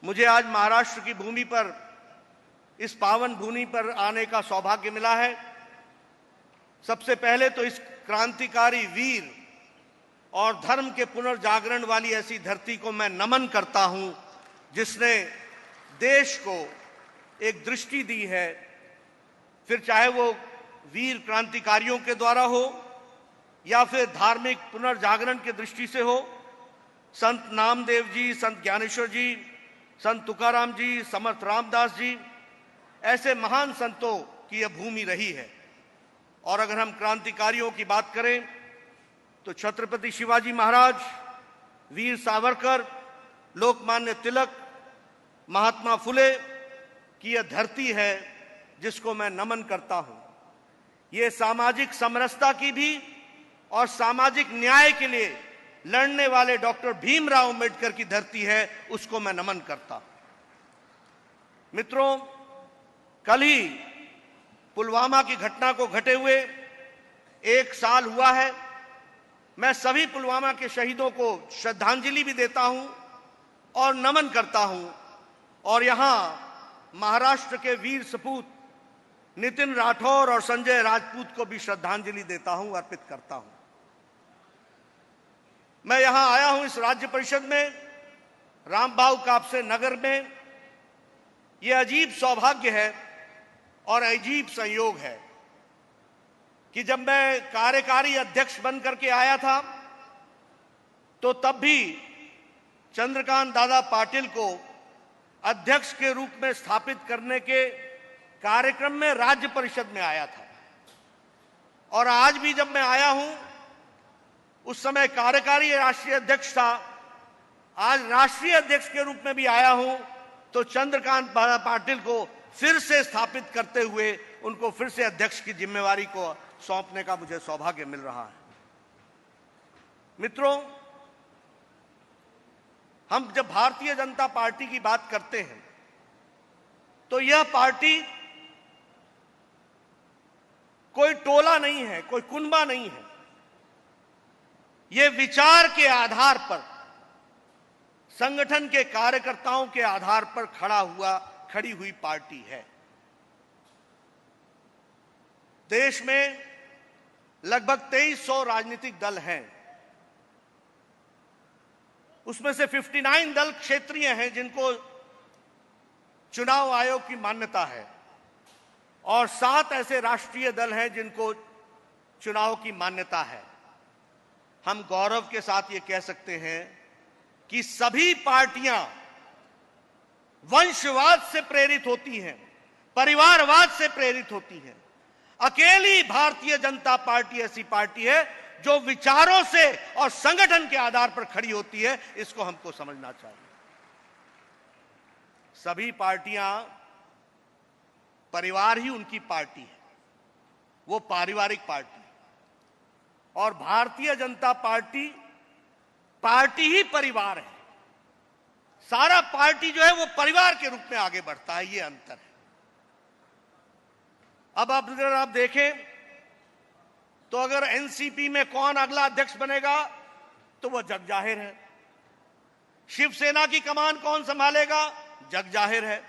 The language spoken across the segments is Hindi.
मुझे आज महाराष्ट्र की भूमि पर, इस पावन भूमि पर आने का सौभाग्य मिला है। सबसे पहले तो इस क्रांतिकारी वीर और धर्म के पुनर्जागरण वाली ऐसी धरती को मैं नमन करता हूं, जिसने देश को एक दृष्टि दी है। फिर चाहे वो वीर क्रांतिकारियों के द्वारा हो या फिर धार्मिक पुनर्जागरण की दृष्टि से हो। संत नामदेव जी, संत ज्ञानेश्वर जी, संत तुकाराम जी, समर्थ रामदास जी, ऐसे महान संतों की यह भूमि रही है। और अगर हम क्रांतिकारियों की बात करें तो छत्रपति शिवाजी महाराज, वीर सावरकर, लोकमान्य तिलक, महात्मा फुले की यह धरती है जिसको मैं नमन करता हूं। ये सामाजिक समरसता की भी और सामाजिक न्याय के लिए लड़ने वाले डॉक्टर भीमराव अंबेडकर की धरती है, उसको मैं नमन करता हूं। मित्रों, कल ही पुलवामा की घटना को घटे हुए 1 साल हुआ है। मैं सभी पुलवामा के शहीदों को श्रद्धांजलि भी देता हूं और नमन करता हूं। और यहां महाराष्ट्र के वीर सपूत नितिन राठौर और संजय राजपूत को भी श्रद्धांजलि देता हूं, अर्पित करता हूं। मैं यहां आया हूं इस राज्य परिषद में, रामबाग कापसे नगर में। यह अजीब सौभाग्य है और अजीब संयोग है कि जब मैं कार्यकारी अध्यक्ष बनकर के आया था तो तब भी चंद्रकांत दादा पाटिल को अध्यक्ष के रूप में स्थापित करने के कार्यक्रम में राज्य परिषद में आया था। और आज भी जब मैं आया हूं, उस समय कार्यकारी राष्ट्रीय अध्यक्ष था, आज राष्ट्रीय अध्यक्ष के रूप में भी आया हूं, तो चंद्रकांत पाटिल को फिर से स्थापित करते हुए उनको फिर से अध्यक्ष की जिम्मेवारी को सौंपने का मुझे सौभाग्य मिल रहा है। मित्रों, हम जब भारतीय जनता पार्टी की बात करते हैं तो यह पार्टी कोई टोला नहीं है, कोई कुनबा नहीं है। यह विचार के आधार पर, संगठन के कार्यकर्ताओं के आधार पर खड़ी हुई पार्टी है। देश में लगभग 2300 राजनीतिक दल हैं। उसमें से 59 दल क्षेत्रीय हैं जिनको चुनाव आयोग की मान्यता है, और 7 ऐसे राष्ट्रीय दल हैं जिनको चुनाव की मान्यता है। हम गौरव के साथ ये कह सकते हैं कि सभी पार्टियां वंशवाद से प्रेरित होती हैं, परिवारवाद से प्रेरित होती हैं। अकेली भारतीय जनता पार्टी ऐसी पार्टी है जो विचारों से और संगठन के आधार पर खड़ी होती है। इसको हमको समझना चाहिए। सभी पार्टियां, परिवार ही उनकी पार्टी है, वो पारिवारिक पार्टी है। और भारतीय जनता पार्टी, पार्टी ही परिवार है। सारा पार्टी जो है वो परिवार के रूप में आगे बढ़ता है, ये अंतर है। अब अगर आप देखें तो अगर एनसीपी में कौन अगला अध्यक्ष बनेगा तो वह जग जाहिर है। शिवसेना की कमान कौन संभालेगा, जग जाहिर है।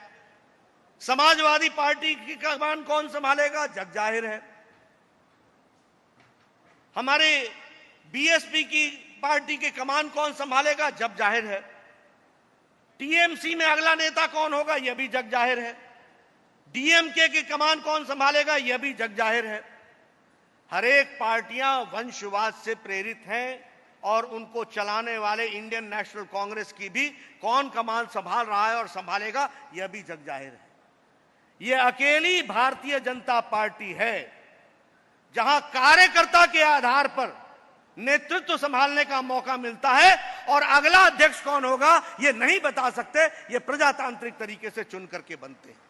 समाजवादी पार्टी की कमान कौन संभालेगा, जग जाहिर है। हमारे बीएसपी की पार्टी की कमान कौन संभालेगा, जग जाहिर है। टीएमसी में अगला नेता कौन होगा, यह भी जग जाहिर है। डीएमके की कमान कौन संभालेगा, यह भी जग जाहिर है। हर एक पार्टियां वंशवाद से प्रेरित हैं और उनको चलाने वाले इंडियन नेशनल कांग्रेस की भी कौन कमान संभाल रहा है और संभालेगा, यह भी जग जाहिर है। यह अकेली भारतीय जनता पार्टी है जहां कार्यकर्ता के आधार पर नेतृत्व संभालने का मौका मिलता है, और अगला अध्यक्ष कौन होगा यह नहीं बता सकते। यह प्रजातांत्रिक तरीके से चुन करके बनते हैं।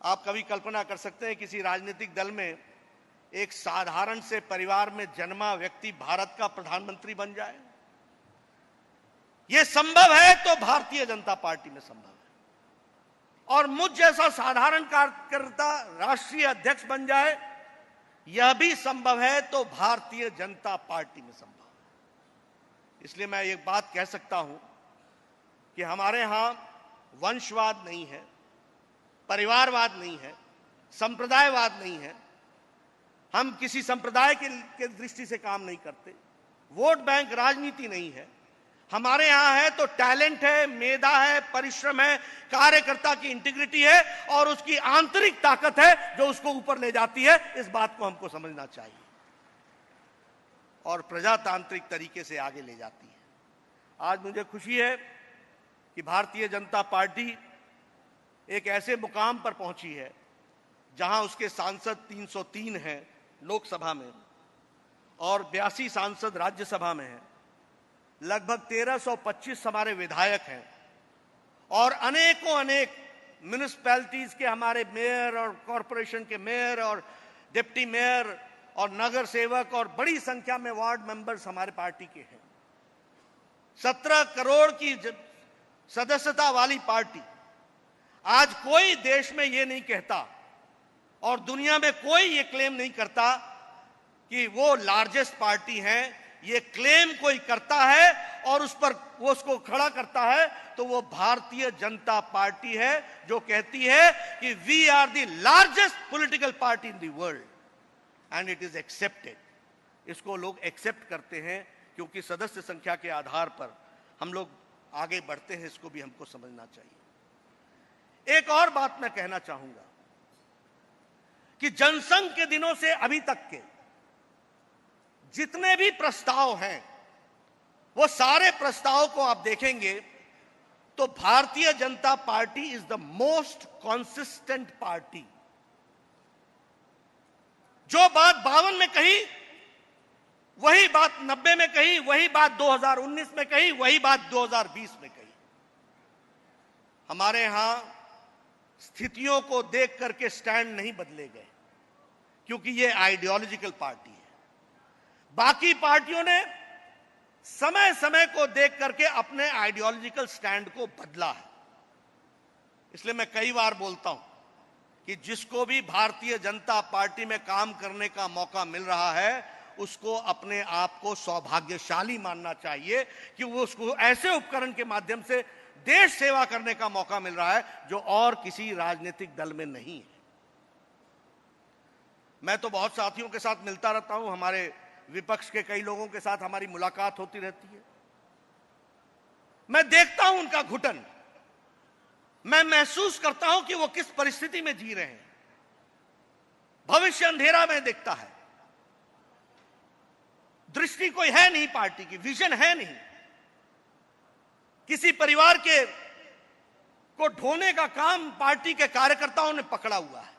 आप कभी कल्पना कर सकते हैं किसी राजनीतिक दल में एक साधारण से परिवार में जन्मा व्यक्ति भारत का प्रधानमंत्री बन जाए? यह संभव है तो भारतीय जनता पार्टी में संभव है। और मुझ जैसा साधारण कार्यकर्ता राष्ट्रीय अध्यक्ष बन जाए, यह भी संभव है तो भारतीय जनता पार्टी में संभव है। इसलिए मैं एक बात कह सकता हूं कि हमारे यहां वंशवाद नहीं है, परिवारवाद नहीं है, संप्रदायवाद नहीं है। हम किसी संप्रदाय के दृष्टि से काम नहीं करते। वोट बैंक राजनीति नहीं है। हमारे यहां है तो टैलेंट है, मेधा है, परिश्रम है, कार्यकर्ता की इंटीग्रिटी है और उसकी आंतरिक ताकत है जो उसको ऊपर ले जाती है। इस बात को हमको समझना चाहिए और प्रजातांत्रिक तरीके से आगे ले जाती है। आज मुझे खुशी है कि भारतीय जनता पार्टी एक ऐसे मुकाम पर पहुंची है जहां उसके सांसद 303 हैं लोकसभा में और 82 सांसद राज्यसभा में हैं। लगभग 1325 हमारे विधायक हैं और अनेकों अनेक म्युनिसिपैलिटीज के हमारे मेयर और कॉरपोरेशन के मेयर और डिप्टी मेयर और नगर सेवक और बड़ी संख्या में वार्ड मेंबर्स हमारे पार्टी के हैं। 17 करोड़ की सदस्यता वाली पार्टी। आज कोई देश में ये नहीं कहता और दुनिया में कोई ये क्लेम नहीं करता कि वो लार्जेस्ट पार्टी है। ये क्लेम कोई करता है और उस पर वो उसको खड़ा करता है तो वो भारतीय जनता पार्टी है जो कहती है कि we are the largest political party in the world and it is accepted. इसको लोग एक्सेप्ट करते हैं क्योंकि सदस्य संख्या के आधार पर हम लोग आगे बढ़ते हैं। इसको भी हमको समझना चाहिए। एक और बात मैं कहना चाहूंगा कि जनसंघ के दिनों से अभी तक के जितने भी प्रस्ताव हैं वो सारे प्रस्ताव को आप देखेंगे तो Bharatiya Janata party is the most consistent party. जो बात 52 में कही वही बात 90 में कही, वही बात 2019 में कही, वही बात 2020 में कही। हमारे यहां स्थितियों को देख करके स्टैंड नहीं बदले गए क्योंकि ये आइडियोलॉजिकल पार्टी है। बाकी पार्टियों ने समय समय को देख करके अपने आइडियोलॉजिकल स्टैंड को बदला है। इसलिए मैं कई बार बोलता हूं कि जिसको भी भारतीय जनता पार्टी में काम करने का मौका मिल रहा है उसको अपने आप को सौभाग्यशाली मानना चाहिए कि वो उसको ऐसे उपकरण के माध्यम से देश सेवा करने का मौका मिल रहा है जो और किसी राजनीतिक दल में नहीं है। मैं तो बहुत साथियों के साथ मिलता रहता हूं, हमारे विपक्ष के कई लोगों के साथ हमारी मुलाकात होती रहती है। मैं देखता हूं उनका घुटन, मैं महसूस करता हूं कि वो किस परिस्थिति में जी रहे हैं। भविष्य अंधेरा में दिखता है, दृष्टि कोई है नहीं, पार्टी की विजन है नहीं। किसी परिवार के को ढोने का काम पार्टी के कार्यकर्ताओं ने पकड़ा हुआ है।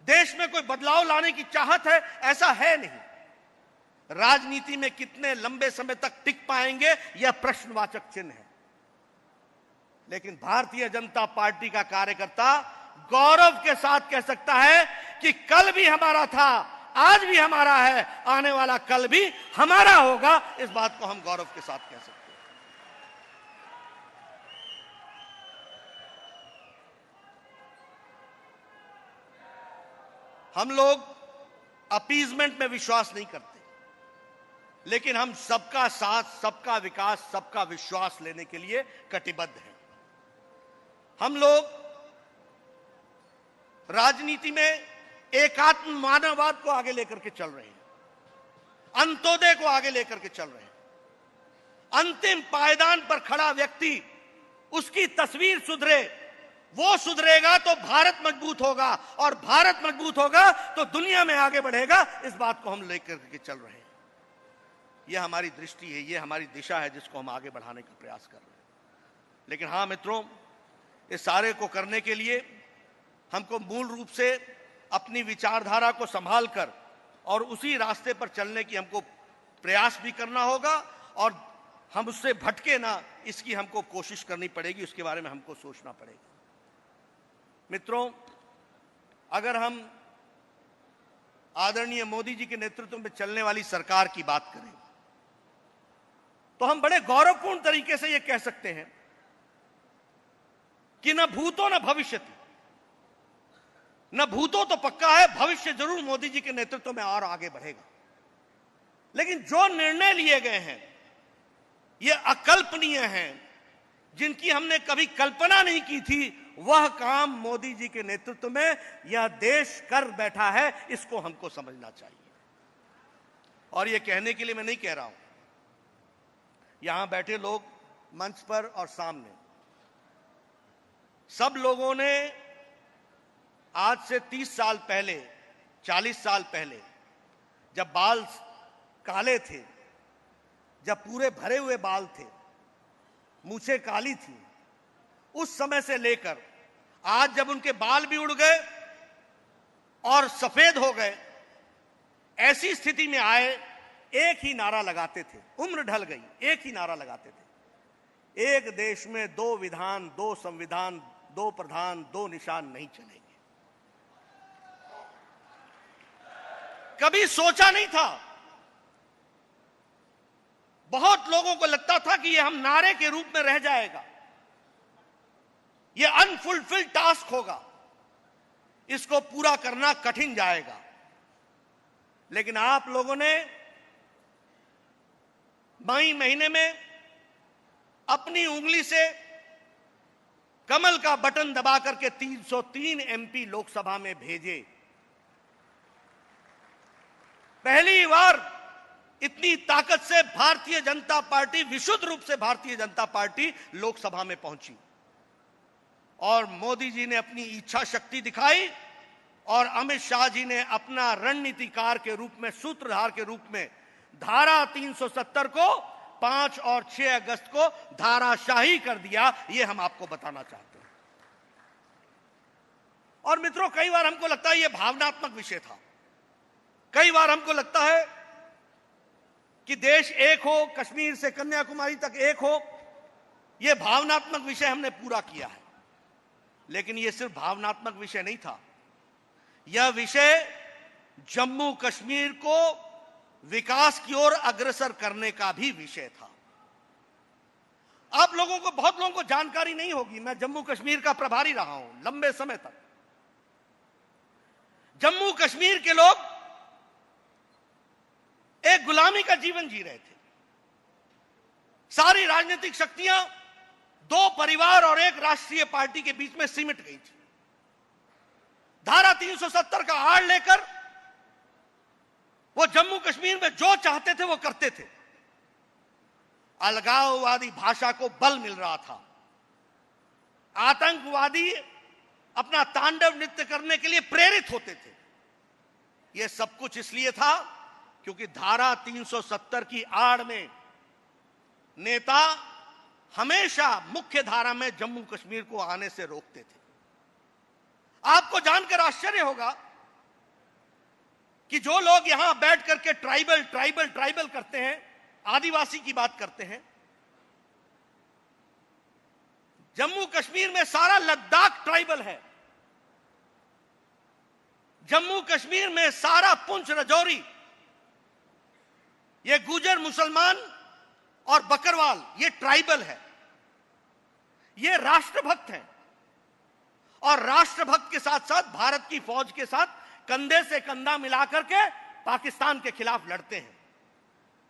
देश में कोई बदलाव लाने की चाहत है, ऐसा है नहीं। राजनीति में कितने लंबे समय तक टिक पाएंगे यह प्रश्नवाचक चिन्ह है। लेकिन भारतीय जनता पार्टी का कार्यकर्ता गौरव के साथ कह सकता है कि कल भी हमारा था, आज भी हमारा है, आने वाला कल भी हमारा होगा। इस बात को हम गौरव के साथ कह सकते हैं। हम लोग अपीजमेंट में विश्वास नहीं करते, लेकिन हम सबका साथ, सबका विकास, सबका विश्वास लेने के लिए कटिबद्ध हैं। हम लोग राजनीति में एकात्म मानववाद को आगे लेकर के चल रहे हैं, अंत्योदय को आगे लेकर के चल रहे हैं। अंतिम पायदान पर खड़ा व्यक्ति, उसकी तस्वीर सुधरे, वो सुधरेगा तो भारत मजबूत होगा और भारत मजबूत होगा तो दुनिया में आगे बढ़ेगा। इस बात को हम लेकर के चल रहे हैं। यह हमारी दृष्टि है, यह हमारी दिशा है जिसको हम आगे बढ़ाने का प्रयास कर रहे हैं। लेकिन हां मित्रों, इस सारे को करने के लिए हमको मूल रूप से अपनी विचारधारा को संभाल कर और उसी रास्ते पर चलने की हमको प्रयास भी करना होगा और हम उससे भटके ना, इसकी हमको कोशिश करनी पड़ेगी। उसके बारे में हमको सोचना पड़ेगा। मित्रों, अगर हम आदरणीय मोदी जी के नेतृत्व में चलने वाली सरकार की बात करें तो हम बड़े गौरवपूर्ण तरीके से यह कह सकते हैं कि न भूतो न भविष्यति। न भूतो तो पक्का है, भविष्य जरूर मोदी जी के नेतृत्व में और आगे बढ़ेगा। लेकिन जो निर्णय लिए गए हैं ये अकल्पनीय हैं, जिनकी हमने कभी कल्पना नहीं की थी, वह काम मोदी जी के नेतृत्व में यह देश कर बैठा है। इसको हमको समझना चाहिए। और यह कहने के लिए मैं नहीं कह रहा हूं, यहां बैठे लोग मंच पर और सामने सब लोगों ने आज से 30 साल पहले, 40 साल पहले, जब बाल काले थे, जब पूरे भरे हुए बाल थे, मूछें काली थी, उस समय से लेकर आज जब उनके बाल भी उड़ गए और सफेद हो गए, ऐसी स्थिति में आए, एक ही नारा लगाते थे। उम्र ढल गई, एक ही नारा लगाते थे, एक देश में 2 विधान, 2 संविधान, 2 प्रधान, 2 निशान नहीं चलेंगे। कभी सोचा नहीं था। बहुत लोगों को लगता था कि यह हम नारे के रूप में रह जाएगा, यह अनफुलफिल्ड टास्क होगा, इसको पूरा करना कठिन जाएगा। लेकिन आप लोगों ने मई महीने में अपनी उंगली से कमल का बटन दबा करके 303 एमपी लोकसभा में भेजे। पहली बार इतनी ताकत से भारतीय जनता पार्टी, विशुद्ध रूप से भारतीय जनता पार्टी लोकसभा में पहुंची और मोदी जी ने अपनी इच्छा शक्ति दिखाई और अमित शाह जी ने अपना रणनीतिकार के रूप में, सूत्रधार के रूप में धारा 370 को 5 और 6 अगस्त को धाराशाही कर दिया। यह हम आपको बताना चाहते हैं। और मित्रों, कई बार हमको लगता है यह भावनात्मक विषय था। कई बार हमको लगता है कि देश एक हो, कश्मीर से कन्याकुमारी तक एक हो, यह भावनात्मक विषय हमने पूरा किया है। लेकिन यह सिर्फ भावनात्मक विषय नहीं था, यह विषय जम्मू कश्मीर को विकास की ओर अग्रसर करने का भी विषय था। आप लोगों को, बहुत लोगों को जानकारी नहीं होगी, मैं जम्मू कश्मीर का प्रभारी रहा हूं लंबे समय तक। जम्मू कश्मीर के लोग एक गुलामी का जीवन जी रहे थे। सारी राजनीतिक शक्तियां 2 परिवार और एक राष्ट्रीय पार्टी के बीच में सिमट गई थी। धारा 370 का आड़ लेकर वो जम्मू कश्मीर में जो चाहते थे वो करते थे। अलगाववादी भाषा को बल मिल रहा था। आतंकवादी अपना तांडव नृत्य करने के लिए प्रेरित होते थे। यह सब कुछ इसलिए था क्योंकि धारा 370 की आड़ में नेता हमेशा मुख्य धारा में जम्मू कश्मीर को आने से रोकते थे। आपको जानकर आश्चर्य होगा कि जो लोग यहां बैठ करके ट्राइबल ट्राइबल ट्राइबल करते हैं, आदिवासी की बात करते हैं, जम्मू कश्मीर में सारा लद्दाख ट्राइबल है। जम्मू कश्मीर में सारा पुंछ राजौरी, ये गुजर, मुसलमान और बकरवाल, ये ट्राइबल है। ये राष्ट्रभक्त हैं और राष्ट्रभक्त के साथ साथ भारत की फौज के साथ कंधे से कंधा मिलाकर के पाकिस्तान के खिलाफ लड़ते हैं।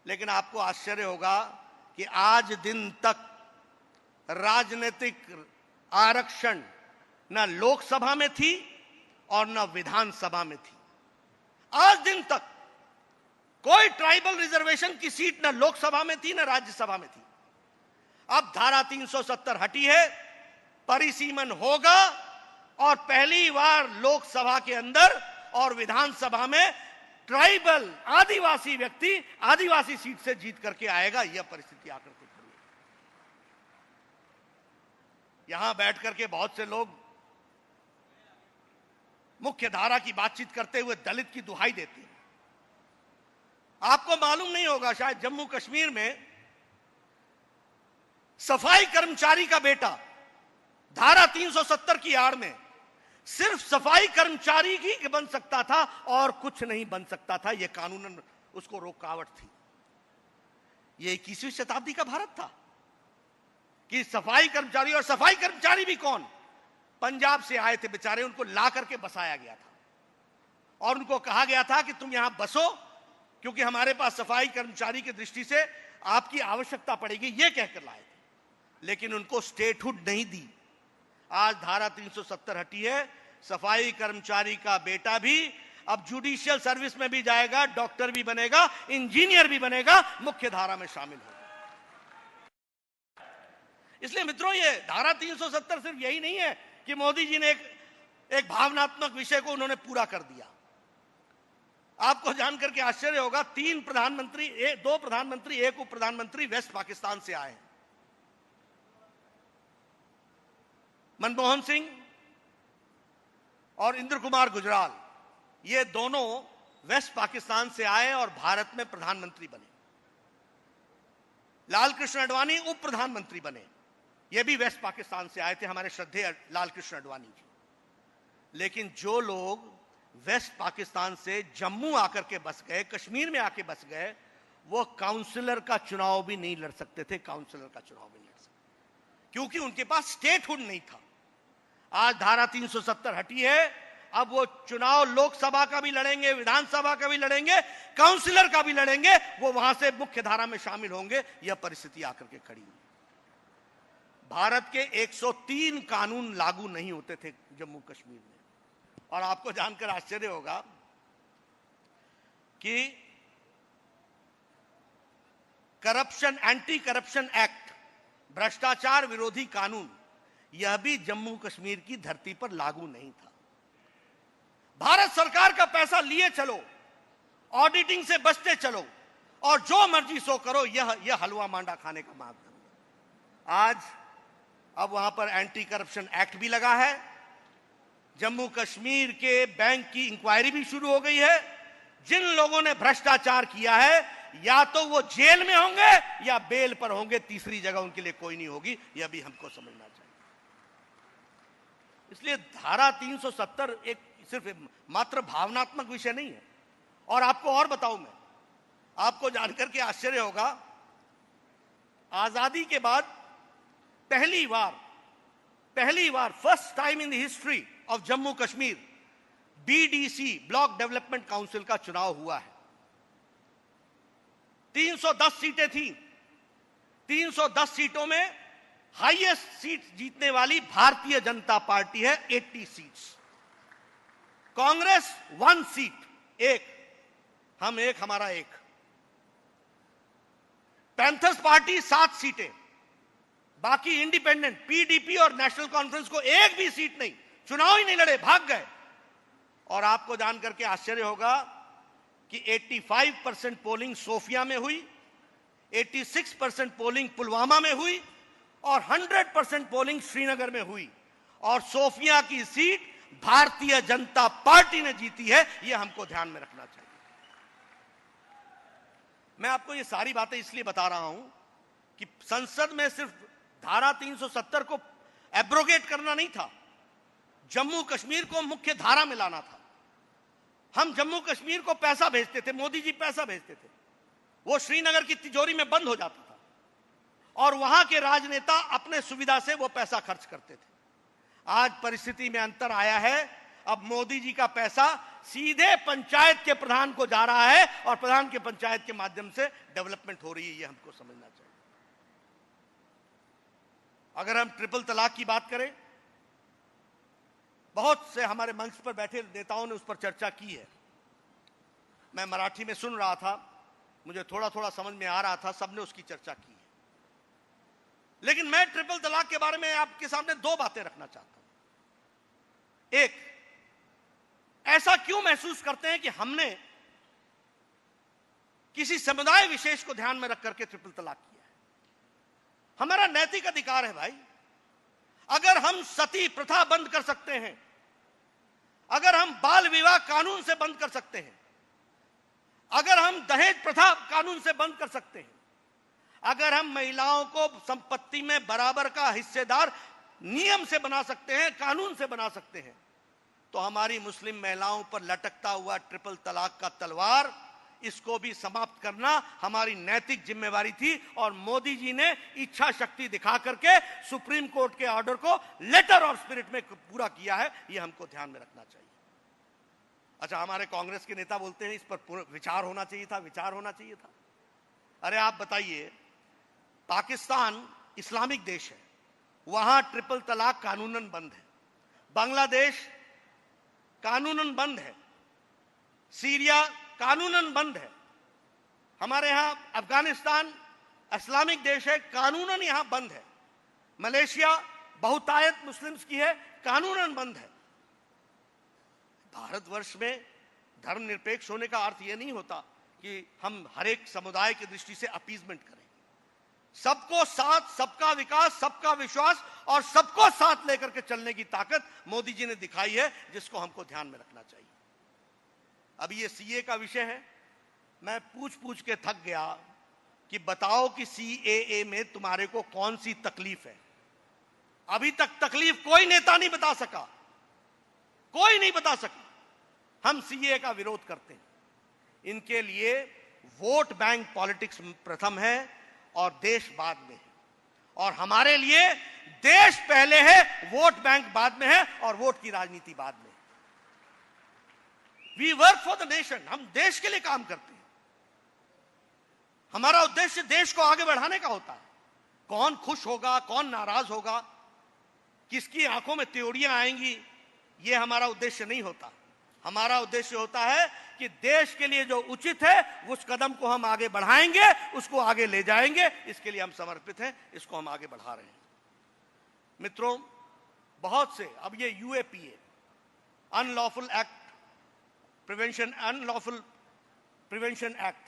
लेकिन आपको आश्चर्य होगा कि आज दिन तक राजनीतिक आरक्षण न लोकसभा में थी और न विधानसभा में थी। आज दिन तक कोई ट्राइबल रिजर्वेशन की सीट न लोकसभा में थी न राज्यसभा में थी। अब धारा 370 हटी है, परिसीमन होगा और पहली बार लोकसभा के अंदर और विधानसभा में ट्राइबल, आदिवासी व्यक्ति आदिवासी सीट से जीत करके आएगा। यह परिस्थिति आकर के खड़ी है। यहां बैठ करके बहुत से लोग मुख्य धारा की बातचीत करते हुए दलित की दुहाई देते हैं। आपको मालूम नहीं होगा शायद, जम्मू कश्मीर में सफाई कर्मचारी का बेटा धारा 370 की आड़ में सिर्फ सफाई कर्मचारी ही बन सकता था और कुछ नहीं बन सकता था। यह कानूनन उसको रुकावट थी। यह 21वीं शताब्दी का भारत था कि सफाई कर्मचारी, और सफाई कर्मचारी भी कौन, पंजाब से आए थे बेचारे, उनको ला करके बसाया गया था और उनको कहा गया था कि तुम यहां बसो क्योंकि हमारे पास सफाई कर्मचारी की दृष्टि से आपकी आवश्यकता पड़ेगी, यह कहकर लाए थे। लेकिन उनको स्टेटहुड नहीं दी। आज धारा 370 हटी है, सफाई कर्मचारी का बेटा भी अब जुडिशियल सर्विस में भी जाएगा, डॉक्टर भी बनेगा, इंजीनियर भी बनेगा, मुख्य धारा में शामिल होगा। इसलिए मित्रों, ये धारा 370 सिर्फ यही नहीं है कि मोदी जी ने एक भावनात्मक विषय को उन्होंने पूरा कर दिया। आपको जानकर के आश्चर्य होगा, दो प्रधानमंत्री, एक उप प्रधानमंत्री वेस्ट पाकिस्तान से आए हैं। मनमोहन सिंह और इंद्र कुमार गुजराल, ये दोनों वेस्ट पाकिस्तान से आए और भारत में प्रधानमंत्री बने। लाल कृष्ण आडवाणी उप प्रधानमंत्री बने, ये भी वेस्ट पाकिस्तान से आए थे, हमारे श्रद्धेय लाल कृष्ण आडवाणी जी। लेकिन जो लोग वेस्ट पाकिस्तान से जम्मू आकर के बस गए, कश्मीर में आके बस गए, वो काउंसलर का चुनाव भी नहीं लड़ सकते थे, काउंसलर का चुनाव भी नहीं लड़ सकते, क्योंकि उनके पास स्टेटहुड नहीं था। आज धारा 370 हटी है, अब वो चुनाव लोकसभा का भी लड़ेंगे, विधानसभा का भी लड़ेंगे, काउंसलर का भी लड़ेंगे, वो वहां से मुख्य धारा में शामिल होंगे। यह परिस्थिति आकर के खड़ी हुई। भारत के 103 कानून लागू नहीं होते थे जम्मू कश्मीर में, और आपको जानकर आश्चर्य होगा कि एंटी करप्शन एक्ट, भ्रष्टाचार विरोधी कानून, यह भी जम्मू कश्मीर की धरती पर लागू नहीं था। भारत सरकार का पैसा लिए चलो, ऑडिटिंग से बचते चलो, और जो मर्जी सो करो, यह हलवा मांडा खाने का माध्यम। आज अब वहां पर एंटी करप्शन एक्ट भी लगा है, जम्मू कश्मीर के बैंक की इंक्वायरी भी शुरू हो गई है। जिन लोगों ने भ्रष्टाचार किया है, या तो वो जेल में होंगे या बेल पर होंगे, तीसरी जगह उनके लिए कोई नहीं होगी। यह भी हमको समझना चाहिए। इसलिए धारा 370 एक सिर्फ मात्र भावनात्मक विषय नहीं है। और आपको और बताऊं मैं, आपको जानकर के आश्चर्य होगा, आजादी के बाद पहली बार first time in the history of Jammu Kashmir BDC, block development council का चुनाव हुआ है। 310 सीटें थी। 310 सीटों में हाईएस्ट सीट जीतने वाली भारतीय जनता पार्टी है, 80 सीट्स। कांग्रेस 1 सीट, हम एक, हमारा एक। पैंथर्स पार्टी 7 सीटें, बाकी इंडिपेंडेंट, पीडीपी और नेशनल कॉन्फ्रेंस को एक भी सीट नहीं, चुनाव ही नहीं लड़े, भाग गए। और आपको जानकर के आश्चर्य होगा कि 85% पोलिंग सोफिया में हुई, 86% पोलिंग पुलवामा में हुई, और 100% पोलिंग श्रीनगर में हुई। और सोफिया की सीट भारतीय जनता पार्टी ने जीती है, यह हमको ध्यान में रखना चाहिए। मैं आपको ये सारी बातें इसलिए बता रहा हूं कि संसद में सिर्फ धारा 370 को एब्रोगेट करना नहीं था, जम्मू कश्मीर को मुख्य धारा में लाना था। हम जम्मू कश्मीर को पैसा भेजते थे, मोदी जी पैसा भेजते थे, वो श्रीनगर की तिजोरी में बंद हो जाता था, और वहां के राजनेता अपने सुविधा से वो पैसा खर्च करते थे। आज परिस्थिति में अंतर आया है, अब मोदी जी का पैसा सीधे पंचायत के प्रधान को जा रहा है, और प्रधान के पंचायत के माध्यम से डेवलपमेंट हो रही है। ये हमको समझना चाहिए। अगर हम ट्रिपल तलाक की बात करें, बहुत से हमारे मंच पर बैठे नेताओं ने उस पर चर्चा की है। मैं मराठी में सुन रहा था, मुझे थोड़ा थोड़ा समझ में आ रहा था, सबने उसकी चर्चा की है। लेकिन मैं ट्रिपल तलाक के बारे में आपके सामने 2 बातें रखना चाहता हूं। एक, ऐसा क्यों महसूस करते हैं कि हमने किसी समुदाय विशेष को ध्यान में रख करके ट्रिपल तलाक किया है? हमारा नैतिक अधिकार है भाई। अगर हम सती प्रथा बंद कर सकते हैं, अगर हम बाल विवाह कानून से बंद कर सकते हैं, अगर हम दहेज प्रथा कानून से बंद कर सकते हैं, अगर हम महिलाओं को संपत्ति में बराबर का हिस्सेदार नियम से बना सकते हैं, कानून से बना सकते हैं, तो हमारी मुस्लिम महिलाओं पर लटकता हुआ ट्रिपल तलाक का तलवार, इसको भी समाप्त करना हमारी नैतिक जिम्मेवारी थी। और मोदी जी ने इच्छा शक्ति दिखा करके सुप्रीम कोर्ट के ऑर्डर को लेटर और स्पिरिट में पूरा किया है। यह हमको ध्यान में रखना चाहिए। अच्छा, हमारे कांग्रेस के नेता बोलते हैं इस पर विचार होना चाहिए था, विचार होना चाहिए था। अरे आप बताइए, पाकिस्तान इस्लामिक देश है, वहां ट्रिपल तलाक कानूनन बंद है। बांग्लादेश कानूनन बंद है, सीरिया कानूनन बंद है, हमारे यहां अफगानिस्तान इस्लामिक देश है, कानूनन यहां बंद है। मलेशिया बहुतायत मुस्लिम्स की है, कानूनन बंद है। भारतवर्ष में धर्मनिरपेक्ष होने का अर्थ यह नहीं होता कि हम हर एक समुदाय की दृष्टि से अपीजमेंट करें। सबको साथ, सबका विकास, सबका विश्वास और सबको साथ लेकर के चलने की ताकत मोदी जी ने दिखाई है, जिसको हमको ध्यान में रखना चाहिए। अभी ये सीए का विषय है, मैं पूछ पूछ के थक गया कि बताओ कि सीएए में तुम्हारे को कौन सी तकलीफ है। अभी तक तकलीफ कोई नेता नहीं बता सका, कोई नहीं बता सका। हम सीए का विरोध करते हैं। इनके लिए वोट बैंक पॉलिटिक्स प्रथम है और देश बाद में है, और हमारे लिए देश पहले है, वोट बैंक बाद में है और वोट की राजनीति बाद में है। We work for the nation, हम देश के लिए काम करते हैं। हमारा उद्देश्य देश को आगे बढ़ाने का होता है। कौन खुश होगा, कौन नाराज होगा, किसकी आंखों में त्योड़ियां आएंगी, यह हमारा उद्देश्य नहीं होता। हमारा उद्देश्य होता है कि देश के लिए जो उचित है उस कदम को हम आगे बढ़ाएंगे, उसको आगे ले जाएंगे। इसके लिए हम समर्पित हैं, इसको हम आगे बढ़ा रहे हैं। मित्रों, बहुत से अब ये यूएपीए अनलॉफुल प्रिवेंशन एक्ट,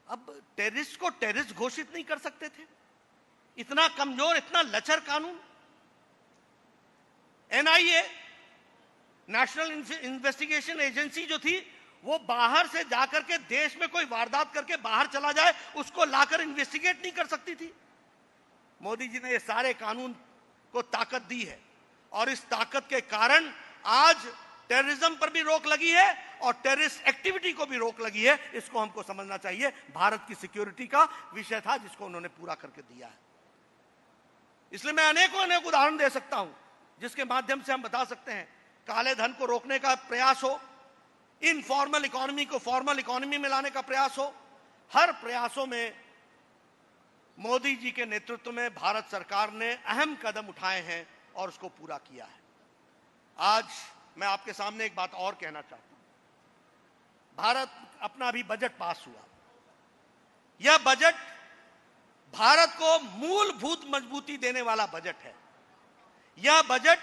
अब टेररिस्ट को टेररिस्ट घोषित नहीं कर सकते थे? इतना कमजोर, इतना लचर कानून। एनआईए, नेशनल इन्वेस्टिगेशन एजेंसी जो थी, वो बाहर से जाकर के देश में कोई वारदात करके बाहर चला जाए, उसको लाकर इन्वेस्टिगेट नहीं कर सकती थी। मोदी जी ने ये सारे कानून को ताकत दी है, और इस ताकत के कारण आज टेररिज्म पर भी रोक लगी है और टेररिस्ट एक्टिविटी को भी रोक लगी है। इसको हमको समझना चाहिए। भारत की सिक्योरिटी का विषय था, जिसको उन्होंने पूरा करके दिया है। इसलिए मैं अनेक उदाहरण दे सकता हूं, जिसके माध्यम से हम बता सकते हैं। काले धन को रोकने का प्रयास हो, इनफॉर्मल इकोनॉमी को फॉर्मल इकोनॉमी में लाने का प्रयास हो, हर प्रयासों में मोदी जी के नेतृत्व में भारत सरकार ने अहम कदम उठाए हैं और उसको पूरा किया है। आज मैं आपके सामने एक बात और कहना चाहता हूं। भारत अपना अभी बजट पास हुआ। यह बजट भारत को मूलभूत मजबूती देने वाला बजट है। यह बजट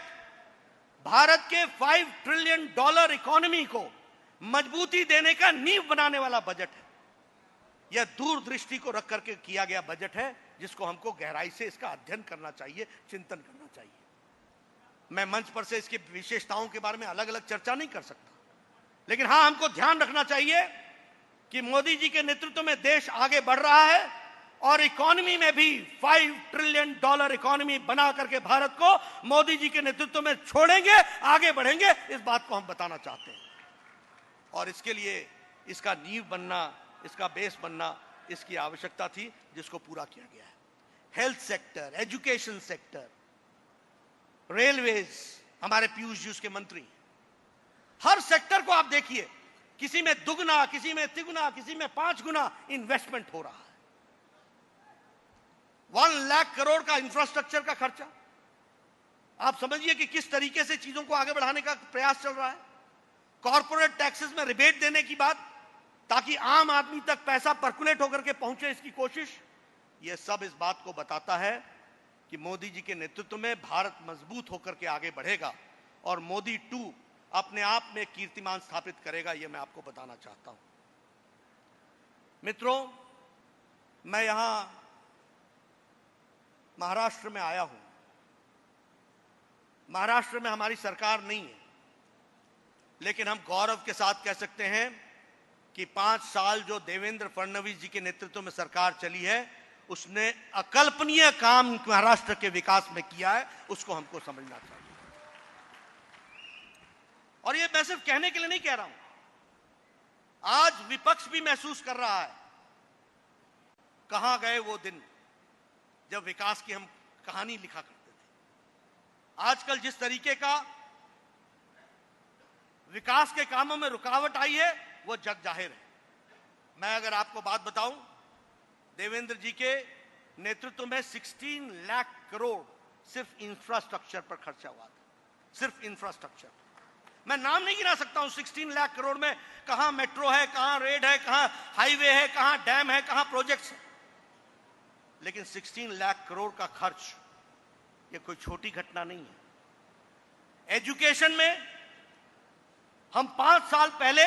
भारत के $5 ट्रिलियन इकोनॉमी को मजबूती देने का नींव बनाने वाला बजट है। यह दूरदृष्टि को रख करके किया गया बजट है, जिसको हमको गहराई से इसका अध्ययन करना चाहिए, चिंतन करना चाहिए। मैं मंच पर से इसकी विशेषताओं के बारे में अलग अलग चर्चा नहीं कर सकता, लेकिन हां, हमको ध्यान रखना चाहिए कि मोदी जी के नेतृत्व में देश आगे बढ़ रहा है, और इकोनॉमी में भी $5 ट्रिलियन इकोनॉमी बना करके भारत को मोदी जी के नेतृत्व में छोड़ेंगे, आगे बढ़ेंगे। इस बात को हम बताना चाहते हैं, और इसके लिए इसका नींव बनना, इसका बेस बनना, इसकी आवश्यकता थी, जिसको पूरा किया गया है। Health sector, education sector, railways, हमारे पीयूष जी उसके मंत्री, हर सेक्टर को आप देखिए, किसी में दुगना, किसी में तिगुना, किसी में 5 गुना इन्वेस्टमेंट हो रहा है। 1 लाख करोड़ का इंफ्रास्ट्रक्चर का खर्चा। आप समझिए कि किस तरीके से चीजों को आगे बढ़ाने का प्रयास चल रहा है। कॉर्पोरेट टैक्सेस में रिबेट देने की बात, ताकि आम आदमी तक पैसा पर्कुलेट होकर के पहुंचे, इसकी कोशिश। यह सब इस बात को बताता है कि मोदी जी के नेतृत्व में भारत मजबूत होकर के आगे बढ़ेगा, और मोदी 2 अपने आप में कीर्तिमान स्थापित करेगा। यह मैं आपको बताना चाहता हूं। मित्रों, मैं यहां महाराष्ट्र में आया हूं। महाराष्ट्र में हमारी सरकार नहीं है, लेकिन हम गौरव के साथ कह सकते हैं कि 5 साल जो देवेंद्र फडणवीस जी के नेतृत्व में सरकार चली है, उसने अकल्पनीय काम महाराष्ट्र के विकास में किया है। उसको हमको समझना चाहिए। और ये मैं सिर्फ कहने के लिए नहीं कह रहा हूं, आज विपक्ष भी महसूस कर रहा है। कहां गए वो दिन जब विकास की हम कहानी लिखा करते थे। आजकल जिस तरीके का विकास के कामों में रुकावट आई है, वो जग जाहिर है। मैं अगर आपको बात बताऊं, देवेंद्र जी के नेतृत्व में 16 लाख करोड़ सिर्फ इंफ्रास्ट्रक्चर पर खर्चा हुआ था, सिर्फ इंफ्रास्ट्रक्चर। मैं नाम नहीं गिना सकता हूं 16 लाख करोड़ में कहां मेट्रो है, कहां रेल है, कहां हाईवे है, कहां डैम है, कहां प्रोजेक्ट्स है। लेकिन 16 लाख करोड़ का खर्च ये कोई छोटी घटना नहीं है। एजुकेशन में हम 5 साल पहले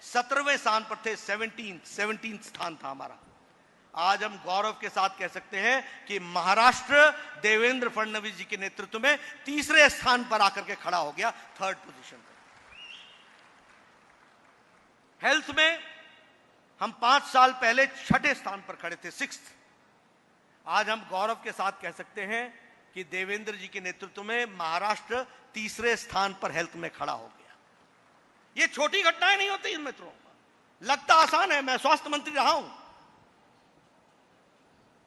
17वें स्थान पर थे, 17 स्थान था हमारा। आज हम गौरव के साथ कह सकते हैं कि महाराष्ट्र देवेंद्र फडणवीस जी के नेतृत्व में तीसरे स्थान पर आकर के खड़ा हो गया, 3rd पोजीशन पर। हेल्थ में हम 5 साल पहले 6ठे स्थान पर खड़े थे, 6th। आज हम गौरव के साथ कह सकते हैं कि देवेंद्र जी के नेतृत्व में महाराष्ट्र तीसरे स्थान पर हेल्थ में खड़ा हो गया। ये छोटी घटनाएं नहीं होती इन मित्रों, लगता आसान है। मैं स्वास्थ्य मंत्री रहा हूं।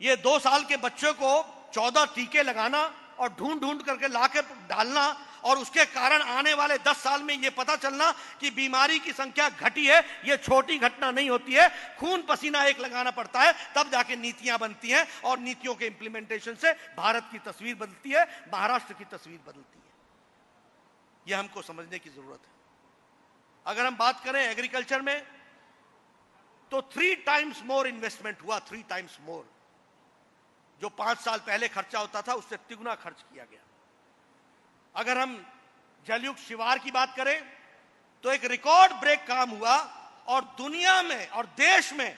ये 2 साल के बच्चों को 14 टीके लगाना और ढूंढ ढूंढ करके लाकर डालना, और उसके कारण आने वाले 10 साल में यह पता चलना कि बीमारी की संख्या घटी है, यह छोटी घटना नहीं होती है। खून पसीना एक लगाना पड़ता है, तब जाके नीतियां बनती हैं, और नीतियों के इंप्लीमेंटेशन से भारत की तस्वीर बदलती है, महाराष्ट्र की तस्वीर बदलती है। यह हमको समझने की जरूरत है। अगर हम बात करें एग्रीकल्चर में, तो 3 टाइम्स मोर इन्वेस्टमेंट हुआ, 3 टाइम्स मोर। जो 5 साल पहले खर्चा होता था उससे तिगुना खर्च किया गया। अगर हम जलयुक्त शिवार की बात करें तो एक रिकॉर्ड ब्रेक काम हुआ, और दुनिया में और देश में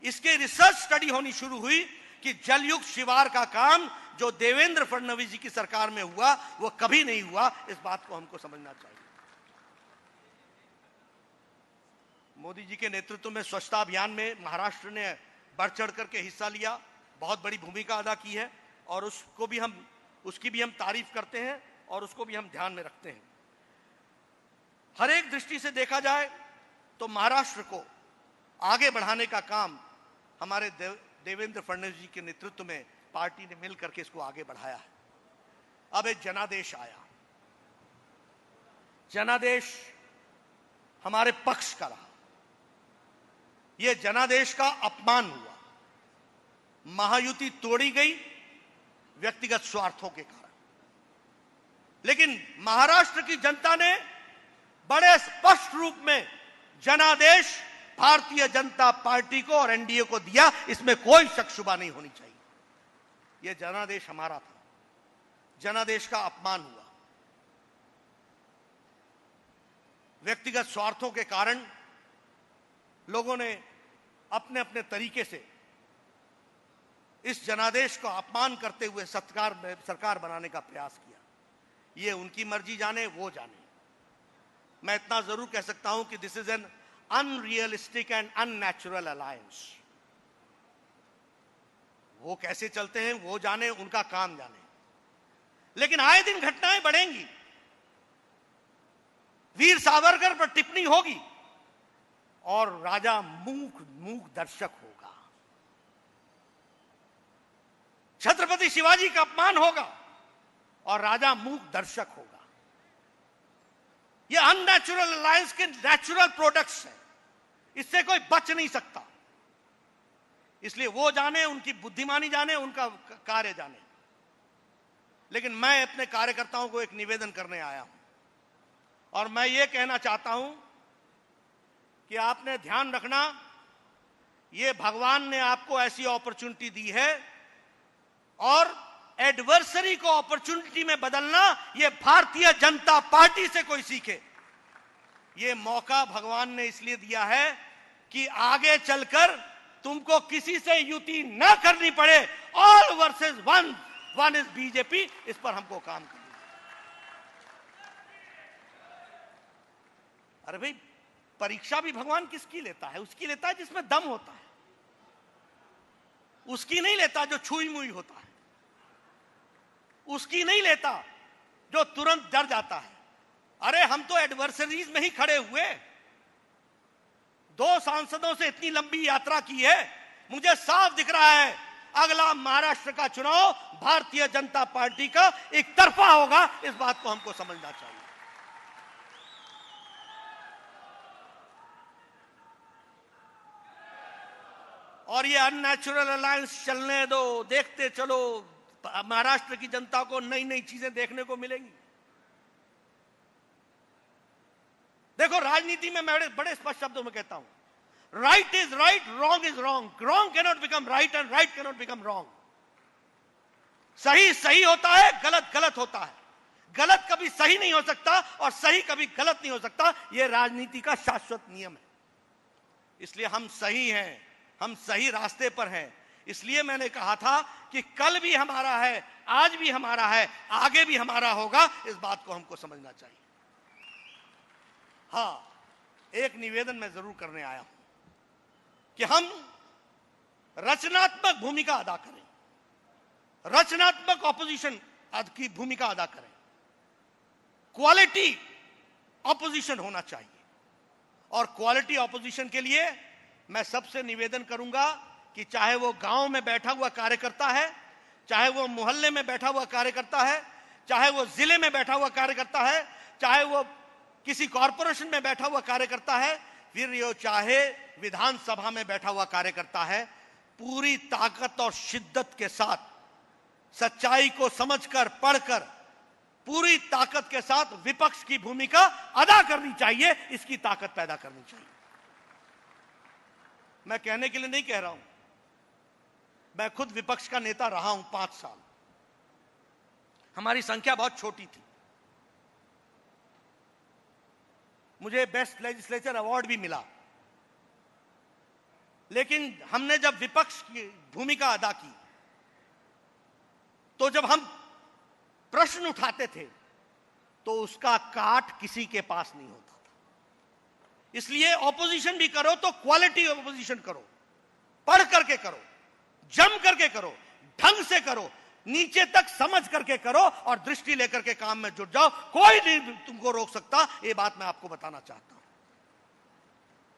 इसके रिसर्च स्टडी होनी शुरू हुई कि जलयुक्त शिवार का काम जो देवेंद्र फडणवीस जी की सरकार में हुआ वो कभी नहीं हुआ। इस बात को हमको समझना चाहिए। मोदी जी के नेतृत्व में स्वच्छता अभियान में महाराष्ट्र ने बढ़ चढ़ करके हिस्सा लिया, बहुत बड़ी भूमिका अदा की है, और उसकी भी हम तारीफ करते हैं और उसको भी हम ध्यान में रखते हैं। हर एक दृष्टि से देखा जाए तो महाराष्ट्र को आगे बढ़ाने का काम हमारे देवेंद्र फडणवीस जी के नेतृत्व में पार्टी ने मिलकर के इसको आगे बढ़ाया है। अब एक जनादेश आया, जनादेश हमारे पक्ष का रहा। यह जनादेश का अपमान हुआ, महायुति तोड़ी गई व्यक्तिगत स्वार्थों के कारण। लेकिन महाराष्ट्र की जनता ने बड़े स्पष्ट रूप में जनादेश भारतीय जनता पार्टी को और एनडीए को दिया, इसमें कोई शक शुबा नहीं होनी चाहिए। यह जनादेश हमारा था, जनादेश का अपमान हुआ। व्यक्तिगत स्वार्थों के कारण लोगों ने अपने अपने तरीके से इस जनादेश को अपमान करते हुए सरकार बनाने का प्रयास किया। ये उनकी मर्जी जाने, वो जाने। मैं इतना जरूर कह सकता हूं कि this is an unrealistic and unnatural alliance. वो कैसे चलते हैं वो जाने, उनका काम जाने। लेकिन आए दिन घटनाएं बढ़ेंगी, वीर सावरकर पर टिप्पणी होगी और राजा मूक दर्शक होगा। छत्रपति शिवाजी का अपमान होगा और राजा मूक दर्शक होगा। ये अननेचुरल अलायंस के नेचुरल प्रोडक्ट्स हैं, इससे कोई बच नहीं सकता। इसलिए वो जाने, उनकी बुद्धिमानी जाने, उनका कार्य जाने। लेकिन मैं अपने कार्यकर्ताओं को एक निवेदन करने आया हूं, और मैं ये कहना चाहता हूं कि आपने ध्यान रखना, ये भगवान ने आपको ऐसी अपॉर्चुनिटी दी है, और एडवर्सरी को अपॉर्चुनिटी में बदलना ये भारतीय जनता पार्टी से कोई सीखे। ये मौका भगवान ने इसलिए दिया है कि आगे चलकर तुमको किसी से युति न करनी पड़े। All versus one, one is BJP. इस पर हमको काम करना। अरे भाई, परीक्षा भी भगवान किसकी लेता है? उसकी लेता है जिसमें दम होता है, उसकी नहीं लेता जो छुई मुई होता है, उसकी नहीं लेता जो तुरंत डर जाता है। अरे हम तो एडवर्सरीज में ही खड़े हुए, 2 सांसदों से इतनी लंबी यात्रा की है। मुझे साफ दिख रहा है अगला महाराष्ट्र का चुनाव भारतीय जनता पार्टी का एक तरफा होगा। इस बात को हमको समझना चाहिए। और ये अननेचुरल अलायंस चलने दो, देखते चलो, महाराष्ट्र की जनता को नई नई चीजें देखने को मिलेंगी। देखो, राजनीति में मैं बड़े स्पष्ट शब्दों में कहता हूं, right is right, wrong is wrong, wrong cannot become right and right cannot become wrong. सही सही होता है, गलत गलत होता है। गलत कभी सही नहीं हो सकता और सही कभी गलत नहीं हो सकता। यह राजनीति का शाश्वत नियम है। इसलिए हम सही हैं, हम सही रास्ते पर हैं। इसलिए मैंने कहा था कि कल भी हमारा है, आज भी हमारा है, आगे भी हमारा होगा। इस बात को हमको समझना चाहिए। हां, एक निवेदन मैं जरूर करने आया हूं कि हम रचनात्मक भूमिका अदा करें, रचनात्मक ऑपोजिशन की भूमिका अदा करें। क्वालिटी ऑपोजिशन होना चाहिए। और क्वालिटी ऑपोजिशन के लिए मैं सबसे निवेदन करूंगा कि चाहे वो गांव में बैठा हुआ कार्यकर्ता है, चाहे वो मोहल्ले में बैठा हुआ कार्यकर्ता है, चाहे वो जिले में बैठा हुआ कार्यकर्ता है, चाहे वो किसी कॉरपोरेशन में बैठा हुआ कार्यकर्ता है, फिर ये चाहे विधानसभा में बैठा हुआ कार्यकर्ता है, पूरी ताकत और शिद्दत के साथ सच्चाई को समझकर, पढ़कर, पूरी ताकत के साथ विपक्ष की भूमिका अदा करनी चाहिए। इसकी ताकत पैदा करनी चाहिए। मैं कहने के लिए नहीं कह रहा हूं, मैं खुद विपक्ष का नेता रहा हूं 5 साल। हमारी संख्या बहुत छोटी थी। मुझे बेस्ट लेजिस्लेचर अवार्ड भी मिला। लेकिन हमने जब विपक्ष की भूमिका अदा की, तो जब हम प्रश्न उठाते थे तो उसका काट किसी के पास नहीं होता था। इसलिए ऑपोजिशन भी करो तो क्वालिटी ऑपोजिशन करो, पढ़ करके करो, जम करके करो, ढंग से करो, नीचे तक समझ करके करो और दृष्टि लेकर के काम में जुट जाओ। कोई नहीं तुमको रोक सकता। ये बात मैं आपको बताना चाहता हूं।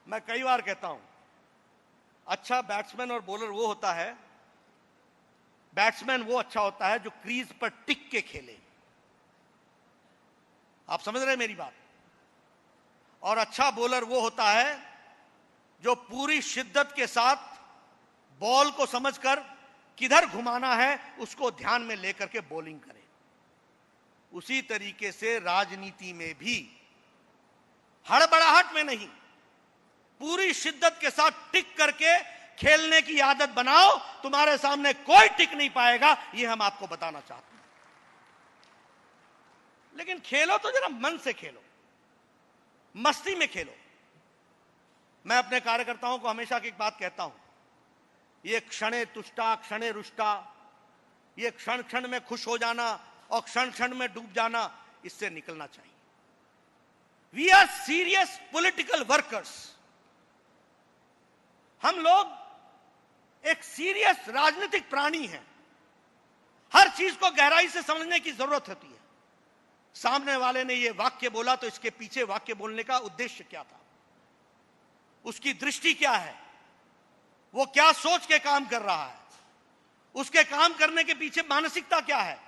मैं कई बार कहता हूं, अच्छा बैट्समैन और बॉलर वो होता है, बैट्समैन वो अच्छा होता है जो क्रीज पर टिक के खेले। आप समझ रहे हैं मेरी बात? और अच्छा बॉलर वो होता है जो पूरी शिद्दत के साथ बॉल को समझकर किधर घुमाना है उसको ध्यान में लेकर के बॉलिंग करे। उसी तरीके से राजनीति में भी हड़बड़ाहट में नहीं, पूरी शिद्दत के साथ टिक करके खेलने की आदत बनाओ। तुम्हारे सामने कोई टिक नहीं पाएगा, यह हम आपको बताना चाहते हैं। लेकिन खेलो तो जरा मन से खेलो, मस्ती में खेलो। मैं अपने कार्यकर्ताओं को हमेशा की एक बात कहता हूं, ये क्षणे तुष्टा क्षणे रुष्टा, ये क्षण क्षण में खुश हो जाना और क्षण क्षण में डूब जाना, इससे निकलना चाहिए। We are serious political workers. हम लोग एक सीरियस राजनीतिक प्राणी हैं। हर चीज को गहराई से समझने की जरूरत होती है। सामने वाले ने यह वाक्य बोला तो इसके पीछे वाक्य बोलने का उद्देश्य क्या था, उसकी दृष्टि क्या है, वो क्या सोच के काम कर रहा है, उसके काम करने के पीछे मानसिकता क्या है,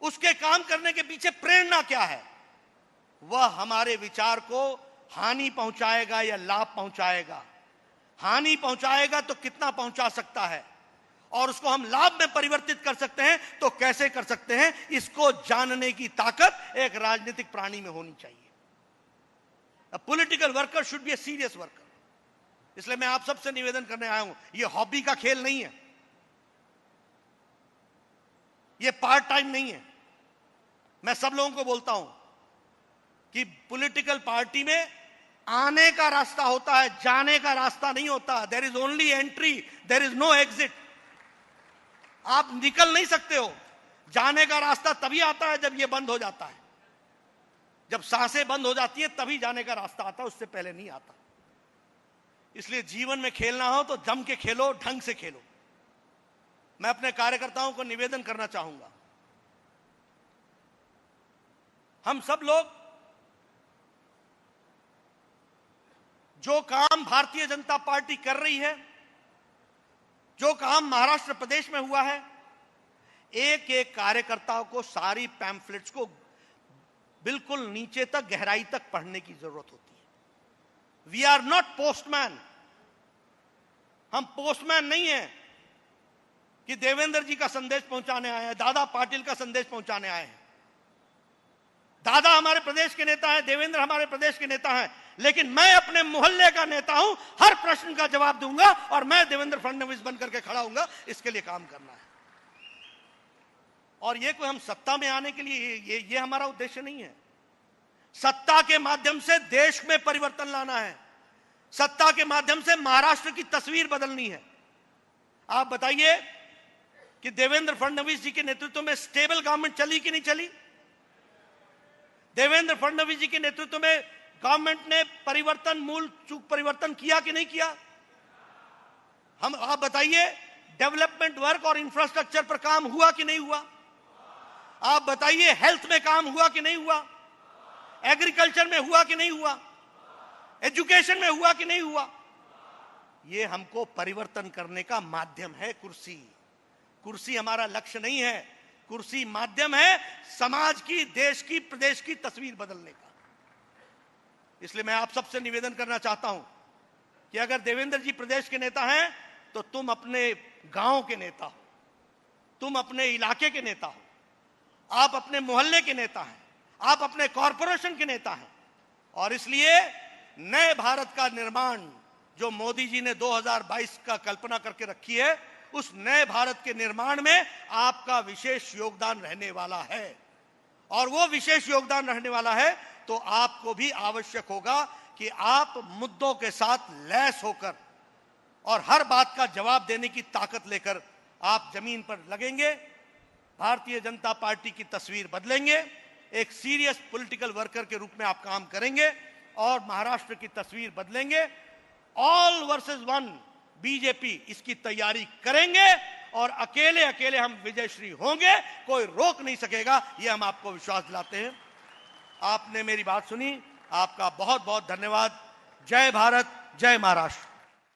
उसके काम करने के पीछे प्रेरणा क्या है। वह हमारे विचार को हानि पहुंचाएगा या लाभ पहुंचाएगा। हानि पहुंचाएगा तो कितना पहुंचा सकता है और उसको हम लाभ में परिवर्तित कर सकते हैं तो कैसे कर सकते हैं, इसको जानने की ताकत एक राजनीतिक प्राणी में होनी चाहिए। A political worker should be a serious worker. इसलिए मैं आप सबसे निवेदन करने आया हूं, यह हॉबी का खेल नहीं है, यह पार्ट टाइम नहीं है। मैं सब लोगों को बोलता हूं कि पॉलिटिकल पार्टी में आने का रास्ता होता है, जाने का रास्ता नहीं होता। There is only entry, there is no exit. आप निकल नहीं सकते हो। जाने का रास्ता तभी आता है जब यह बंद हो जाता है। जब सांसें बंद हो जाती है तभी जाने का रास्ता आता है, उससे पहले नहीं आता। इसलिए जीवन में खेलना हो तो जम के खेलो, ढंग से खेलो। मैं अपने कार्यकर्ताओं को निवेदन करना चाहूंगा, हम सब लोग जो काम भारतीय जनता पार्टी कर रही है, जो काम महाराष्ट्र प्रदेश में हुआ है, एक एक कार्यकर्ताओं को सारी पैम्फलेट्स को बिल्कुल नीचे तक, गहराई तक पढ़ने की जरूरत होती है। We are not postman. हम पोस्टमैन नहीं हैं कि देवेंद्र जी का संदेश पहुंचाने आए हैं, दादा पाटिल का संदेश पहुंचाने आए हैं। दादा हमारे प्रदेश के नेता हैं, देवेंद्र हमारे प्रदेश के नेता हैं, लेकिन मैं अपने मोहल्ले का नेता हूं, हर प्रश्न का जवाब दूंगा और मैं देवेंद्र फडणवीस बनकर के खड़ा हूंगा। इसके लिए काम करना है। और ये कोई हम सत्ता में आने के लिए ये हमारा उद्देश्य नहीं है। सत्ता के माध्यम से देश में परिवर्तन लाना है, सत्ता के माध्यम से महाराष्ट्र की तस्वीर बदलनी है। आप बताइए कि देवेंद्र फडणवीस जी के नेतृत्व में स्टेबल गवर्नमेंट चली कि नहीं चली? देवेंद्र फडणवीस जी के नेतृत्व में गवर्नमेंट ने परिवर्तन, मूल चूक परिवर्तन किया कि नहीं किया? आप बताइए, डेवलपमेंट वर्क और इंफ्रास्ट्रक्चर पर काम हुआ कि नहीं हुआ? आप बताइए, हेल्थ में काम हुआ कि नहीं हुआ? एग्रीकल्चर में हुआ कि नहीं हुआ? एजुकेशन में हुआ कि नहीं हुआ? ये हमको परिवर्तन करने का माध्यम है कुर्सी। कुर्सी हमारा लक्ष्य नहीं है, कुर्सी माध्यम है समाज की, देश की, प्रदेश की तस्वीर बदलने का। इसलिए मैं आप सबसे निवेदन करना चाहता हूं कि अगर देवेंद्र जी प्रदेश के नेता हैं तो तुम अपने गांव के नेता हो, तुम अपने इलाके के नेता हो, आप अपने मोहल्ले के नेता हैं, आप अपने कॉरपोरेशन के नेता हैं। और इसलिए नए भारत का निर्माण जो मोदी जी ने 2022 का कल्पना करके रखी है, उस नए भारत के निर्माण में आपका विशेष योगदान रहने वाला है। और वो विशेष योगदान रहने वाला है तो आपको भी आवश्यक होगा कि आप मुद्दों के साथ लैस होकर और हर बात का जवाब देने की ताकत लेकर आप जमीन पर लगेंगे, भारतीय जनता पार्टी की तस्वीर बदलेंगे, एक सीरियस पॉलिटिकल वर्कर के रूप में आप काम करेंगे और महाराष्ट्र की तस्वीर बदलेंगे। ऑल वर्सेस वन बीजेपी इसकी तैयारी करेंगे और अकेले अकेले हम विजयश्री होंगे, कोई रोक नहीं सकेगा, यह हम आपको विश्वास दिलाते हैं। आपने मेरी बात सुनी, आपका बहुत बहुत धन्यवाद। जय भारत, जय महाराष्ट्र।